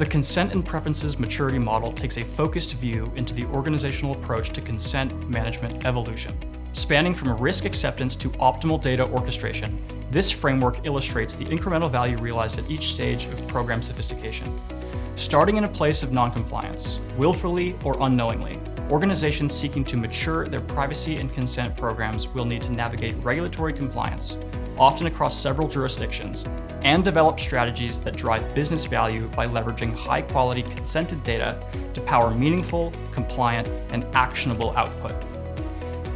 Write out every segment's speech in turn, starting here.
The consent and preferences maturity model takes a focused view into the organizational approach to consent management evolution. Spanning from risk acceptance to optimal data orchestration, this framework illustrates the incremental value realized at each stage of program sophistication. Starting in a place of noncompliance, willfully or unknowingly, organizations seeking to mature their privacy and consent programs will need to navigate regulatory compliance, often across several jurisdictions, and develop strategies that drive business value by leveraging high-quality consented data to power meaningful, compliant, and actionable output.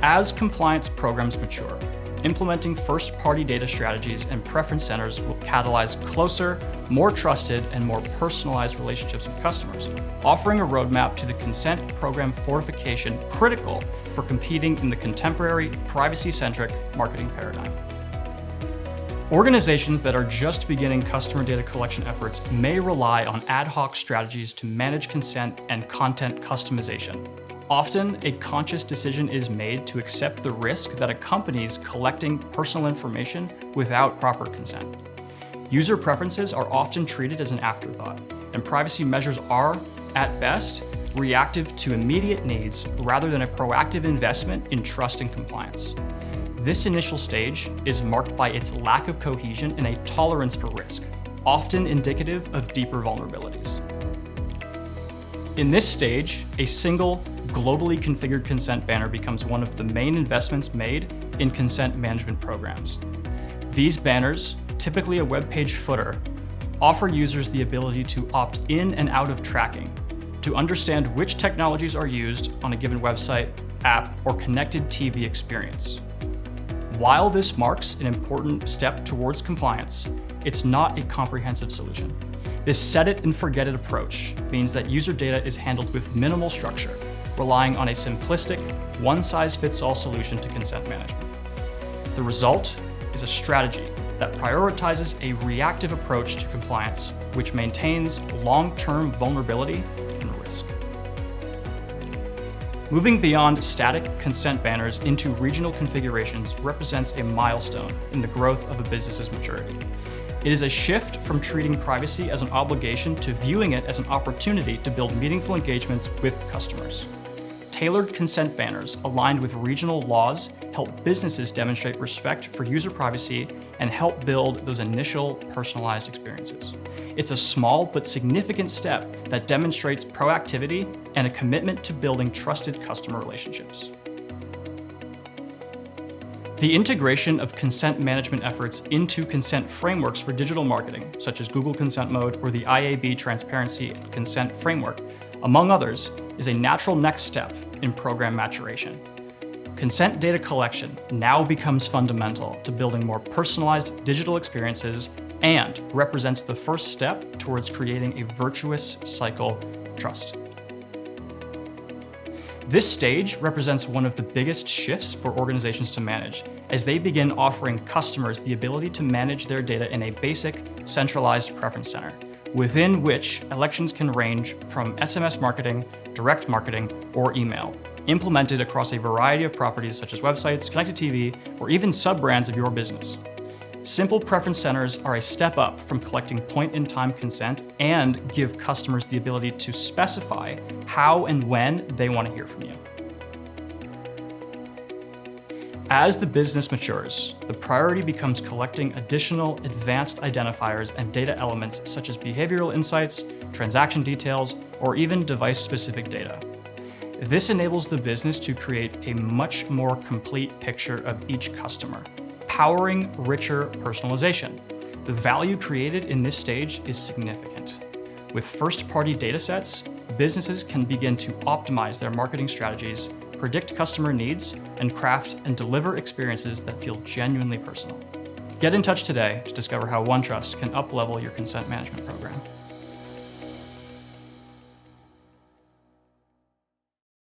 As compliance programs mature, implementing first-party data strategies and preference centers will catalyze closer, more trusted, and more personalized relationships with customers, offering a roadmap to the consent program fortification critical for competing in the contemporary, privacy-centric marketing paradigm. Organizations that are just beginning customer data collection efforts may rely on ad hoc strategies to manage consent and content customization. Often, a conscious decision is made to accept the risk that accompanies collecting personal information without proper consent. User preferences are often treated as an afterthought, and privacy measures are, at best, reactive to immediate needs rather than a proactive investment in trust and compliance. This initial stage is marked by its lack of cohesion and a tolerance for risk, often indicative of deeper vulnerabilities. In this stage, a single, globally configured consent banner becomes one of the main investments made in consent management programs. These banners, typically a web page footer, offer users the ability to opt in and out of tracking, to understand which technologies are used on a given website, app, or connected TV experience. While this marks an important step towards compliance, it's not a comprehensive solution. This set it and forget it approach means that user data is handled with minimal structure, relying on a simplistic, one-size-fits-all solution to consent management. The result is a strategy that prioritizes a reactive approach to compliance, which maintains long-term vulnerability and risk. Moving beyond static consent banners into regional configurations represents a milestone in the growth of a business's maturity. It is a shift from treating privacy as an obligation to viewing it as an opportunity to build meaningful engagements with customers. Tailored consent banners aligned with regional laws help businesses demonstrate respect for user privacy and help build those initial personalized experiences. It's a small but significant step that demonstrates proactivity and a commitment to building trusted customer relationships. The integration of consent management efforts into consent frameworks for digital marketing, such as Google Consent Mode or the IAB Transparency and Consent Framework, among others, is a natural next step in program maturation. Consent data collection now becomes fundamental to building more personalized digital experiences and represents the first step towards creating a virtuous cycle of trust. This stage represents one of the biggest shifts for organizations to manage, as they begin offering customers the ability to manage their data in a basic, centralized preference center, within which elections can range from SMS marketing, direct marketing, or email, implemented across a variety of properties such as websites, connected TV, or even sub-brands of your business. Simple preference centers are a step up from collecting point-in-time consent and give customers the ability to specify how and when they want to hear from you. As the business matures, the priority becomes collecting additional advanced identifiers and data elements such as behavioral insights, transaction details, or even device-specific data. This enables the business to create a much more complete picture of each customer, powering richer personalization. The value created in this stage is significant. With first-party datasets, businesses can begin to optimize their marketing strategies, predict customer needs, and craft and deliver experiences that feel genuinely personal. Get in touch today to discover how OneTrust can up-level your consent management program.